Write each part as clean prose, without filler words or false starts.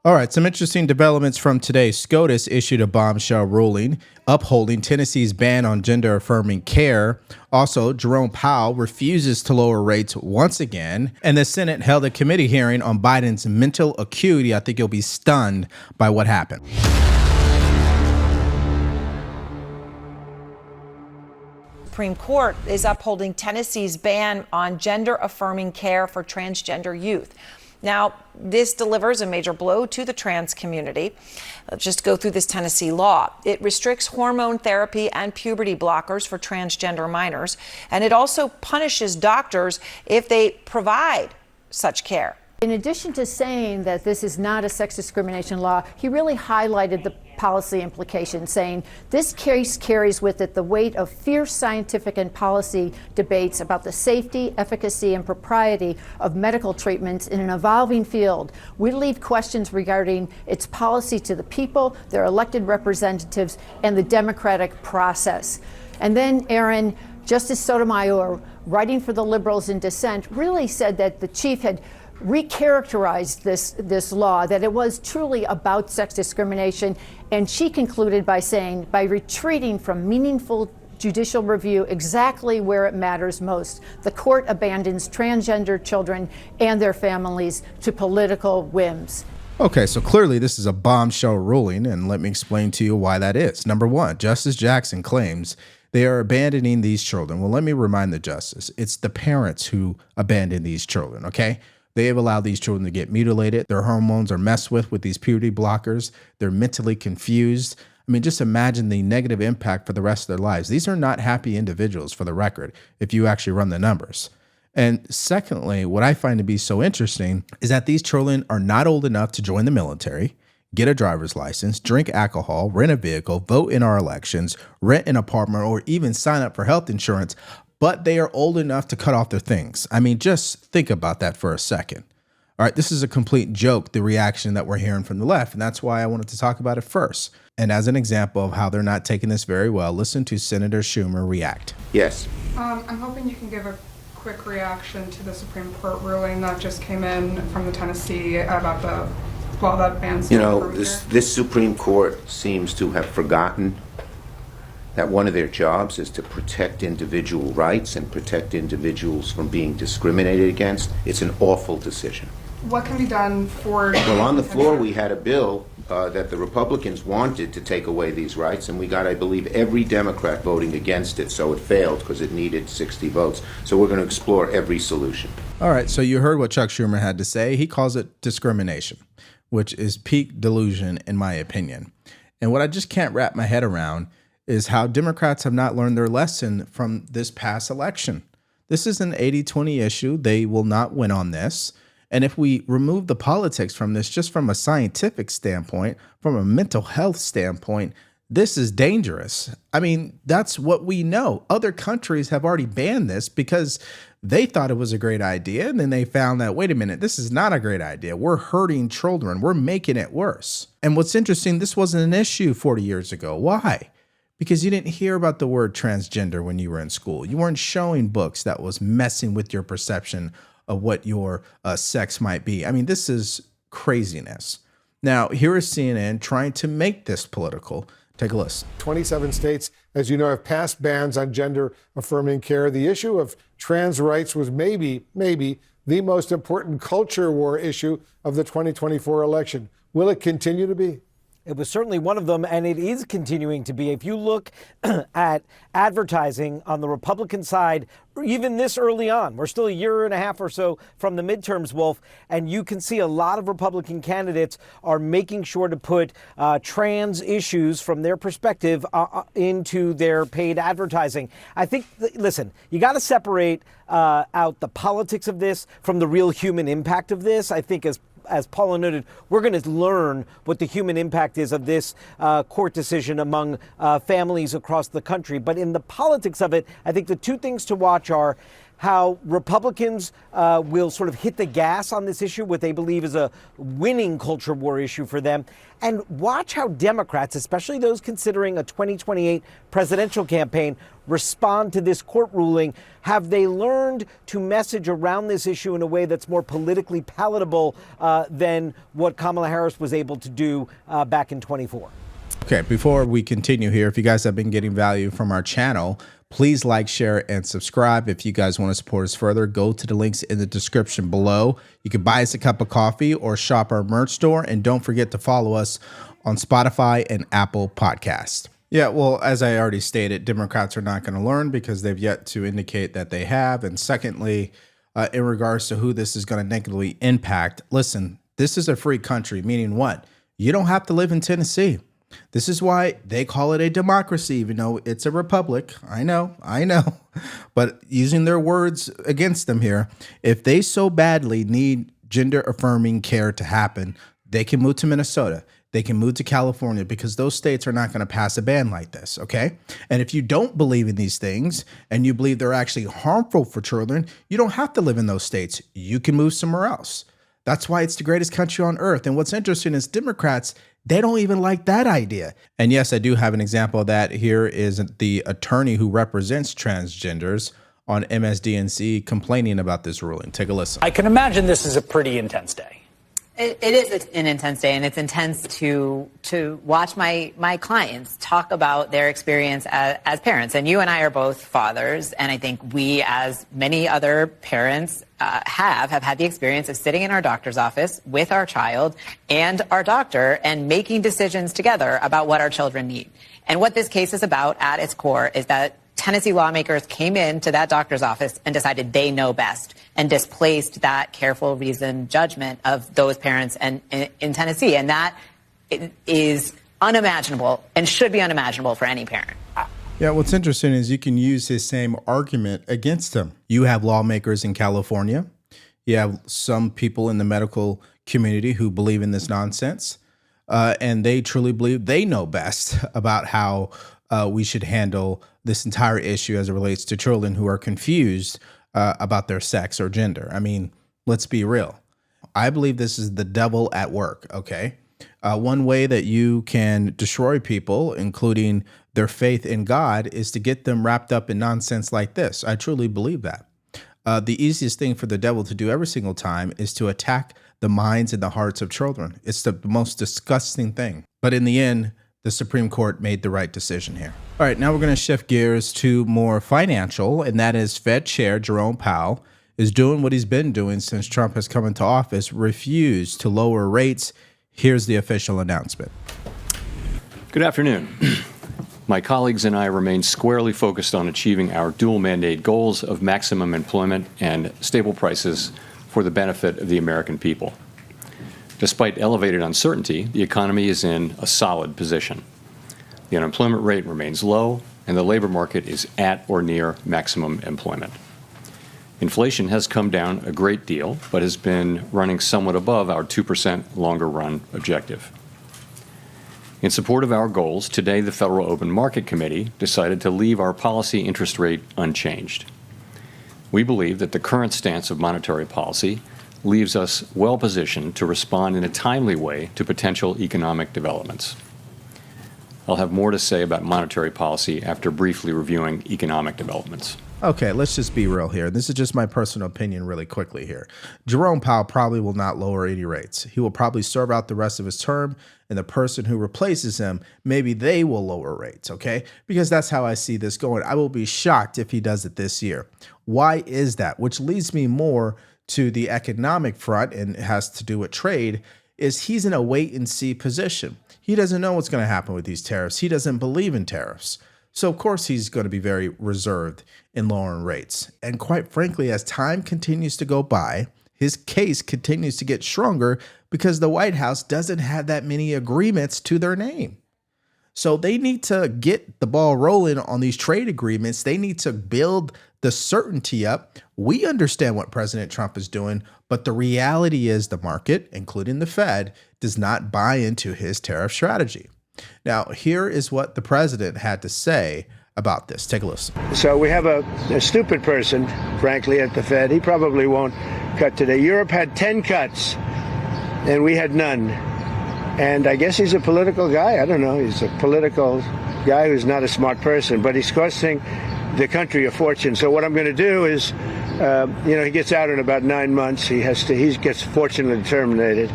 All right, some interesting developments from today. SCOTUS issued a bombshell ruling upholding Tennessee's ban on gender-affirming care. Also, Jerome Powell refuses to lower rates once again. And the Senate held a committee hearing on Biden's mental acuity. I think you'll be stunned by what happened. Supreme Court is upholding Tennessee's ban on gender-affirming care for transgender youth. Now, this delivers a major blow to the trans community. Let's just go through this Tennessee law. It restricts hormone therapy and puberty blockers for transgender minors, and it also punishes doctors if they provide such care. In addition to saying that this is not a sex discrimination law, he really highlighted the policy implications, saying this case carries with it the weight of fierce scientific and policy debates about the safety, efficacy, and propriety of medical treatments in an evolving field. We leave questions regarding its policy to the people, their elected representatives, and the democratic process. And then, Aaron, Justice Sotomayor, writing for the liberals in dissent, really said that the chief had recharacterized this law, that it was truly about sex discrimination. And she concluded by saying, by retreating from meaningful judicial review exactly where it matters most, the court abandons transgender children and their families to political whims. Okay, so clearly this is a bombshell ruling, and let me explain to you why that is. Number one, Justice Jackson claims they are abandoning these children. Well, let me remind the justice, it's the parents who abandon these children, okay? They have allowed these children to get mutilated. Their hormones are messed with these puberty blockers. They're mentally confused. I mean, just imagine the negative impact for the rest of their lives. These are not happy individuals, for the record, if you actually run the numbers. And secondly, what I find to be so interesting is that these children are not old enough to join the military, get a driver's license, drink alcohol, rent a vehicle, vote in our elections, rent an apartment, or even sign up for health insurance, but they are old enough to cut off their things. I mean, just think about that for a second. All right, this is a complete joke, the reaction that we're hearing from the left, and that's why I wanted to talk about it first. And as an example of how they're not taking this very well, listen to Senator Schumer react. Yes. I'm hoping you can give a quick reaction to the Supreme Court ruling that just came in from the Tennessee about the law that bans. You know, this Supreme Court seems to have forgotten that one of their jobs is to protect individual rights and protect individuals from being discriminated against. It's an awful decision. What can be done for... Well, on the floor we had a bill that the Republicans wanted to take away these rights, and we got, I believe, every Democrat voting against it, so it failed because it needed 60 votes. So we're going to explore every solution. All right, so you heard what Chuck Schumer had to say. He calls it discrimination, which is peak delusion, in my opinion. And what I just can't wrap my head around is how Democrats have not learned their lesson from this past election. This is an 80-20 issue. They will not win on this. And if we remove the politics from this, just from a scientific standpoint, from a mental health standpoint, this is dangerous. I mean, that's what we know. Other countries have already banned this because they thought it was a great idea. And then they found that, wait a minute, this is not a great idea. We're hurting children. We're making it worse. And what's interesting, this wasn't an issue 40 years ago. Why? Because you didn't hear about the word transgender when you were in school. You weren't showing books that was messing with your perception of what your sex might be. I mean, this is craziness. Now, here is CNN trying to make this political. Take a listen. 27 states, as you know, have passed bans on gender-affirming care. The issue of trans rights was maybe the most important culture war issue of the 2024 election. Will it continue to be? It was certainly one of them, and it is continuing to be. If you look at advertising on the Republican side, even this early on, we're still a year and a half or so from the midterms, Wolf, and you can see a lot of Republican candidates are making sure to put trans issues from their perspective into their paid advertising. I think, listen, you got to separate out the politics of this from the real human impact of this. I think as Paula noted, we're going to learn what the human impact is of this court decision among families across the country. But in the politics of it, I think the two things to watch are how Republicans will sort of hit the gas on this issue, what they believe is a winning culture war issue for them, and watch how Democrats, especially those considering a 2028 presidential campaign, respond to this court ruling. Have they learned to message around this issue in a way that's more politically palatable than what Kamala Harris was able to do back in 24? Okay, before we continue here, if you guys have been getting value from our channel, please like, share, and subscribe. If you guys want to support us further, go to the links in the description below. You can buy us a cup of coffee or shop our merch store. And don't forget to follow us on Spotify and Apple Podcasts. Yeah, well, as I already stated, Democrats are not going to learn because they've yet to indicate that they have. And secondly, in regards to who this is going to negatively impact, listen, this is a free country, meaning what? You don't have to live in Tennessee. This is why they call it a democracy, even though it's a republic. I know. But using their words against them here, if they so badly need gender affirming care to happen, they can move to Minnesota. They can move to California because those states are not going to pass a ban like this. Okay. And if you don't believe in these things and you believe they're actually harmful for children, you don't have to live in those states. You can move somewhere else. That's why it's the greatest country on earth. And what's interesting is Democrats, they don't even like that idea. And yes, I do have an example of that. Here is the attorney who represents transgenders on MSDNC complaining about this ruling. Take a listen. I can imagine this is a pretty intense day. It is an intense day, and it's intense to watch my clients talk about their experience as parents. And you and I are both fathers, and I think we, as many other parents, have had the experience of sitting in our doctor's office with our child and our doctor and making decisions together about what our children need. And what this case is about at its core is that Tennessee lawmakers came into that doctor's office and decided they know best and displaced that careful, reasoned judgment of those parents in Tennessee. And that is unimaginable and should be unimaginable for any parent. Yeah, what's interesting is you can use his same argument against him. You have lawmakers in California. You have some people in the medical community who believe in this nonsense. And they truly believe they know best about how we should handle this entire issue as it relates to children who are confused about their sex or gender. I mean, let's be real. I believe this is the devil at work, okay? One way that you can destroy people, including their faith in God, is to get them wrapped up in nonsense like this. I truly believe that. The easiest thing for the devil to do every single time is to attack the minds and the hearts of children. It's the most disgusting thing. But in the end, the Supreme Court made the right decision here. All right, now we're going to shift gears to more financial, and that is Fed Chair Jerome Powell is doing what he's been doing since Trump has come into office, refused to lower rates. Here's the official announcement. Good afternoon. My colleagues and I remain squarely focused on achieving our dual mandate goals of maximum employment and stable prices for the benefit of the American people. Despite elevated uncertainty, the economy is in a solid position. The unemployment rate remains low, and the labor market is at or near maximum employment. Inflation has come down a great deal, but has been running somewhat above our 2% longer-run objective. In support of our goals, today the Federal Open Market Committee decided to leave our policy interest rate unchanged. We believe that the current stance of monetary policy leaves us well positioned to respond in a timely way to potential economic developments. I'll have more to say about monetary policy after briefly reviewing economic developments. Okay, let's just be real here. This is just my personal opinion really quickly here. Jerome Powell probably will not lower any rates. He will probably serve out the rest of his term, and the person who replaces him, maybe they will lower rates, okay? Because that's how I see this going. I will be shocked if he does it this year. Why is that? Which leads me more to the economic front, and it has to do with trade, is he's in a wait-and-see position. He doesn't know what's going to happen with these tariffs. He doesn't believe in tariffs. So, of course, he's going to be very reserved in lowering rates. And quite frankly, as time continues to go by, his case continues to get stronger because the White House doesn't have that many agreements to their name. So they need to get the ball rolling on these trade agreements. They need to build the certainty up. We understand what President Trump is doing, but the reality is the market, including the Fed, does not buy into his tariff strategy. Now, here is what the president had to say about this. Take a listen. So we have a stupid person, frankly, at the Fed. He probably won't cut today. Europe had 10 cuts, and we had none. And I guess he's a political guy. I don't know. He's a political guy who's not a smart person, but he's costing the country a fortune. So what I'm going to do is, he gets out in about 9 months. He gets fortunately terminated.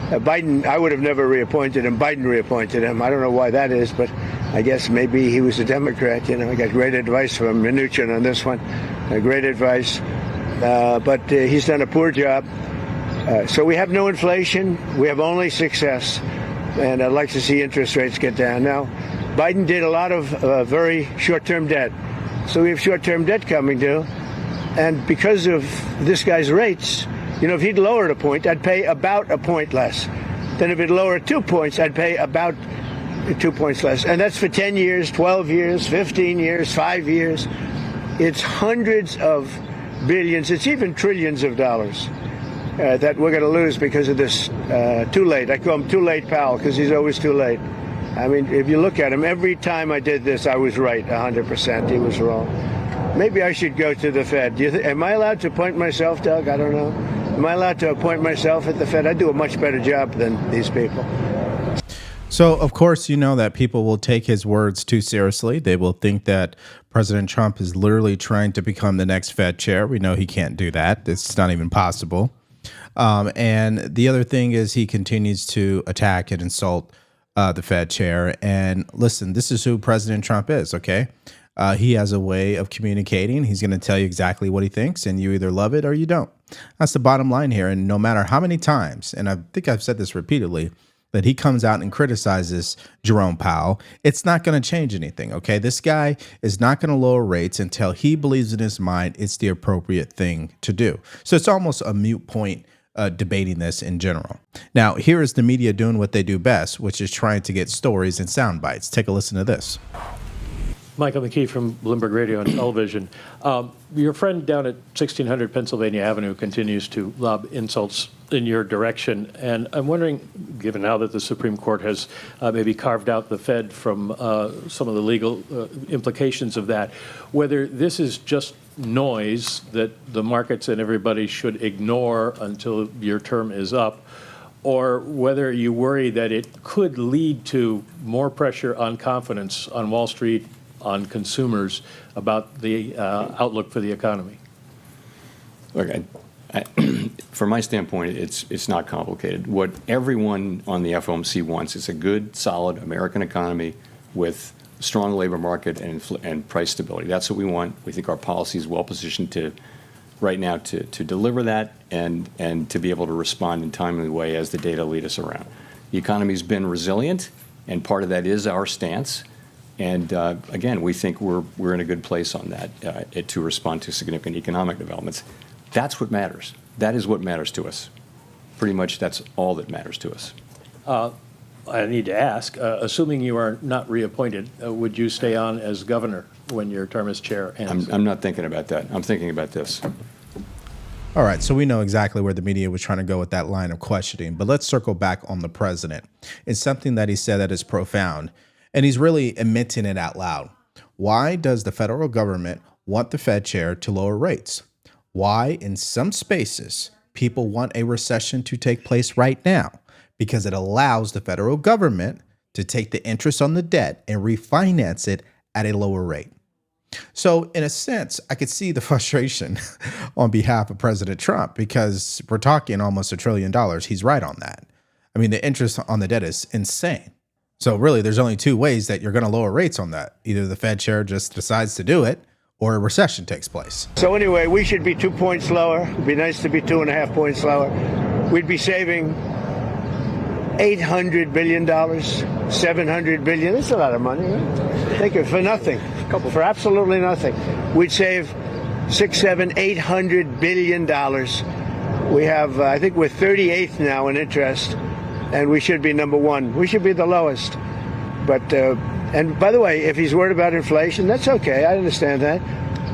Biden, I would have never reappointed him. Biden reappointed him. I don't know why that is, but I guess maybe he was a Democrat. I got great advice from Mnuchin on this one. Great advice. But he's done a poor job. So we have no inflation. We have only success. And I'd like to see interest rates get down. Now, Biden did a lot of very short-term debt. So we have short-term debt coming due. And because of this guy's rates, if he'd lowered a point, I'd pay about a point less. Then if he'd lowered 2 points, I'd pay about 2 points less. And that's for 10 years, 12 years, 15 years, 5 years. It's hundreds of billions. It's even trillions of dollars that we're going to lose because of this too late. I call him Too Late Powell because he's always too late. I mean, if you look at him, every time I did this, I was right 100%. He was wrong. Maybe I should go to the Fed. Am I allowed to appoint myself, Doug? I don't know. Am I allowed to appoint myself at the Fed? I do a much better job than these people. So, of course, you know that people will take his words too seriously. They will think that President Trump is literally trying to become the next Fed chair. We know he can't do that. It's not even possible. And the other thing is he continues to attack and insult the Fed chair. And listen, this is who President Trump is, okay? He has a way of communicating. He's going to tell you exactly what he thinks, and you either love it or you don't. That's the bottom line here. And no matter how many times, and I think I've said this repeatedly, that he comes out and criticizes Jerome Powell, it's not going to change anything, okay? This guy is not going to lower rates until he believes in his mind it's the appropriate thing to do. So it's almost a moot point debating this in general. Now, here is the media doing what they do best, which is trying to get stories and sound bites. Take a listen to this. Michael McKee from Bloomberg Radio and Television. Your friend down at 1600 Pennsylvania Avenue continues to lob insults in your direction. And I'm wondering, given now that the Supreme Court has maybe carved out the Fed from some of the legal implications of that, whether this is just noise that the markets and everybody should ignore until your term is up, or whether you worry that it could lead to more pressure on confidence on Wall Street, on consumers about the outlook for the economy. Look, from my standpoint, it's not complicated. What everyone on the FOMC wants is a good, solid American economy with strong labor market and price stability. That's what we want. We think our policy is well positioned right now to deliver that and to be able to respond in a timely way as the data lead us around. The economy's been resilient, and part of that is our stance. And again, we think we're in a good place on that to respond to significant economic developments. That's what matters. That is what matters to us. Pretty much that's all that matters to us. I need to ask, assuming you are not reappointed, would you stay on as governor when your term as chair ends? I'm not thinking about that. I'm thinking about this. All right, so we know exactly where the media was trying to go with that line of questioning, but let's circle back on the president. It's something that he said that is profound, and he's really admitting it out loud. Why does the federal government want the Fed chair to lower rates? Why, in some spaces, people want a recession to take place right now? Because it allows the federal government to take the interest on the debt and refinance it at a lower rate. So in a sense, I could see the frustration on behalf of President Trump because we're talking almost $1 trillion. He's right on that. I mean, the interest on the debt is insane. So really, there's only two ways that you're going to lower rates on that. Either the Fed chair just decides to do it or a recession takes place. So anyway, we should be 2 points lower. It'd be nice to be 2.5 points lower. We'd be saving $800 billion, $700 billion. That's a lot of money. Right? Take it for nothing, for absolutely nothing. We'd save $600, $700, $800 billion. We have, I think we're 38th now in interest, and we should be number one. We should be the lowest. But, and by the way, if he's worried about inflation, that's okay. I understand that.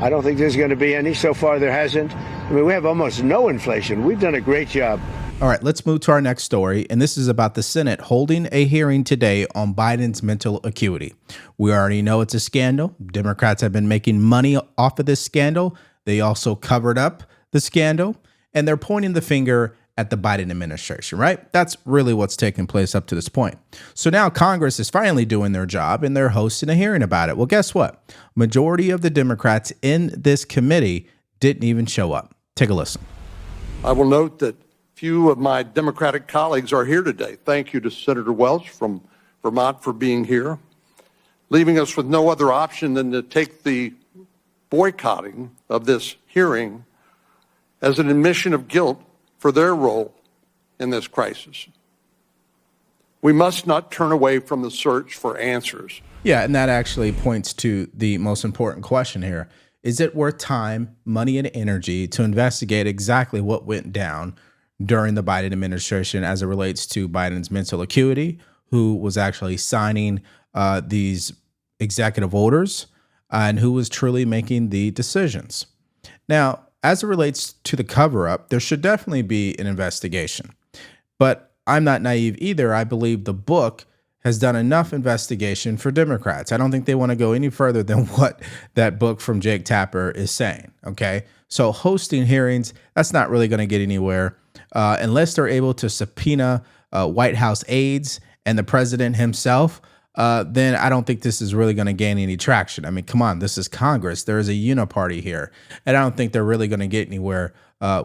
I don't think there's going to be any. So far, there hasn't. I mean, we have almost no inflation. We've done a great job. All right, let's move to our next story. And this is about the Senate holding a hearing today on Biden's mental acuity. We already know it's a scandal. Democrats have been making money off of this scandal. They also covered up the scandal, and they're pointing the finger at the Biden administration, right? That's really what's taken place up to this point. So now Congress is finally doing their job, and they're hosting a hearing about it. Well, guess what? Majority of the Democrats in this committee didn't even show up. Take a listen. I will note that few of my Democratic colleagues are here today. Thank you to Senator Welch from Vermont for being here, leaving us with no other option than to take the boycotting of this hearing as an admission of guilt for their role in this crisis. We must not turn away from the search for answers. Yeah, and that actually points to the most important question here. Is it worth time, money, and energy to investigate exactly what went down during the Biden administration as it relates to Biden's mental acuity, who was actually signing these executive orders, and who was truly making the decisions? Now, as it relates to the cover-up, there should definitely be an investigation. But I'm not naive either. I believe the book has done enough investigation for Democrats. I don't think they want to go any further than what that book from Jake Tapper is saying, okay? So hosting hearings, that's not really going to get anywhere unless they're able to subpoena White House aides and the president himself. Then I don't think this is really going to gain any traction. I mean, come on, this is Congress. There is a uniparty here. And I don't think they're really going to get anywhere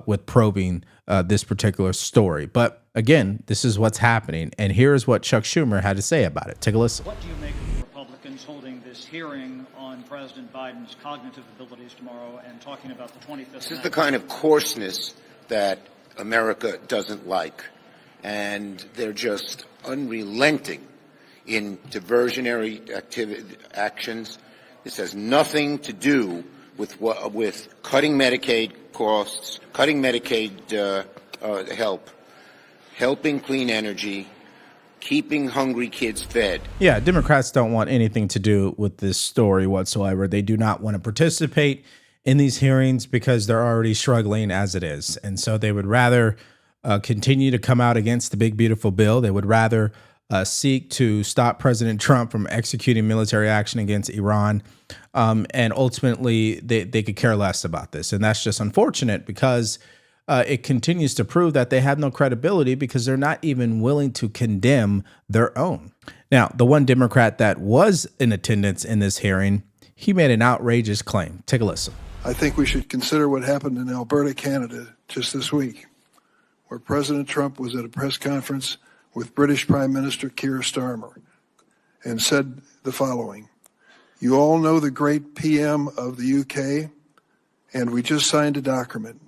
with probing this particular story. But again, this is what's happening. And here's what Chuck Schumer had to say about it. Take a listen. What do you make of the Republicans holding this hearing on President Biden's cognitive abilities tomorrow and talking about the 25th? This is the kind of coarseness that America doesn't like. And they're just unrelenting in diversionary actions. This has nothing to do with cutting Medicaid costs, cutting Medicaid help, helping clean energy, keeping hungry kids fed. Yeah, Democrats don't want anything to do with this story whatsoever. They do not want to participate in these hearings because they're already struggling as it is. And so they would rather continue to come out against the big, beautiful bill. They would rather seek to stop President Trump from executing military action against Iran. And ultimately, they could care less about this. And that's just unfortunate because it continues to prove that they have no credibility because they're not even willing to condemn their own. Now, the one Democrat that was in attendance in this hearing, he made an outrageous claim. Take a listen. I think we should consider what happened in Alberta, Canada, just this week, where President Trump was at a press conference with British Prime Minister Keir Starmer and said the following: "You all know the great PM of the UK, and we just signed a document."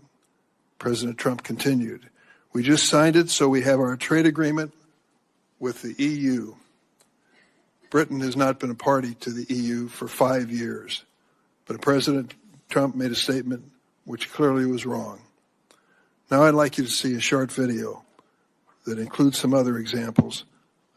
President Trump continued, "We just signed it so we have our trade agreement with the EU. Britain has not been a party to the EU for 5 years, but President Trump made a statement which clearly was wrong." Now I'd like you to see a short video that includes some other examples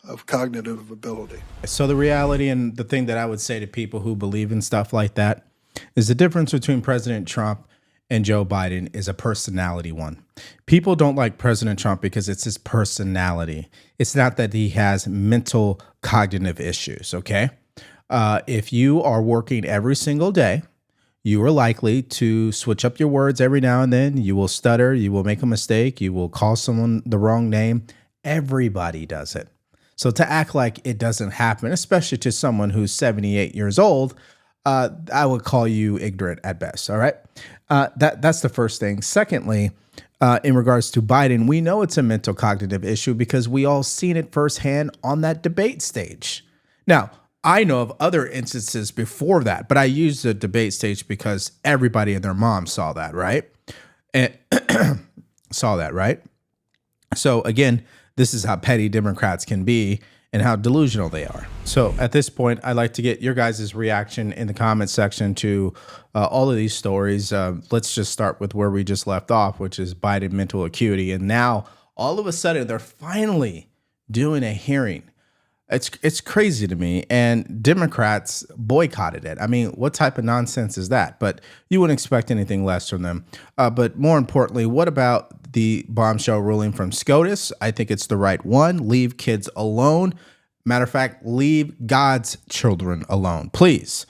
of cognitive ability. So the reality and the thing that I would say to people who believe in stuff like that is the difference between President Trump and Joe Biden is a personality one. People don't like President Trump because it's his personality. It's not that he has mental cognitive issues, okay? If you are working every single day, you are likely to switch up your words every now and then. You will stutter. You will make a mistake. You will call someone the wrong name. Everybody does it. So to act like it doesn't happen, especially to someone who's 78 years old, I would call you ignorant at best. All right. That's the first thing. Secondly, in regards to Biden, we know it's a mental cognitive issue because we all seen it firsthand on that debate stage. Now, I know of other instances before that, but I use the debate stage because everybody and their mom saw that, right? And saw that, right? So again, this is how petty Democrats can be and how delusional they are. So at this point, I'd like to get your guys' reaction in the comment section to all of these stories. Let's just start with where we just left off, which is Biden mental acuity. And now all of a sudden, they're finally doing a hearing. It's crazy to me, and Democrats boycotted it. I mean, what type of nonsense is that? But you wouldn't expect anything less from them. But more importantly, what about the bombshell ruling from SCOTUS? I think it's the right one. Leave kids alone. Matter of fact, leave God's children alone, please.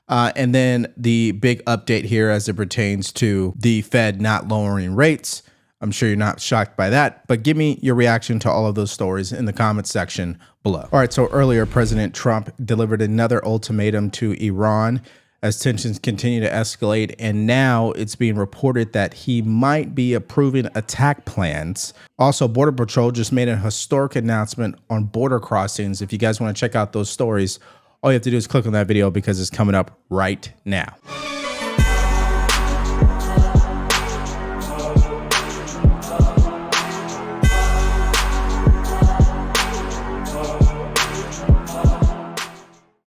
And then the big update here as it pertains to the Fed not lowering rates. I'm sure you're not shocked by that, but give me your reaction to all of those stories in the comments section below. All right, so earlier, President Trump delivered another ultimatum to Iran as tensions continue to escalate, and now it's being reported that he might be approving attack plans. Also, Border Patrol just made a historic announcement on border crossings. If you guys want to check out those stories, all you have to do is click on that video because it's coming up right now.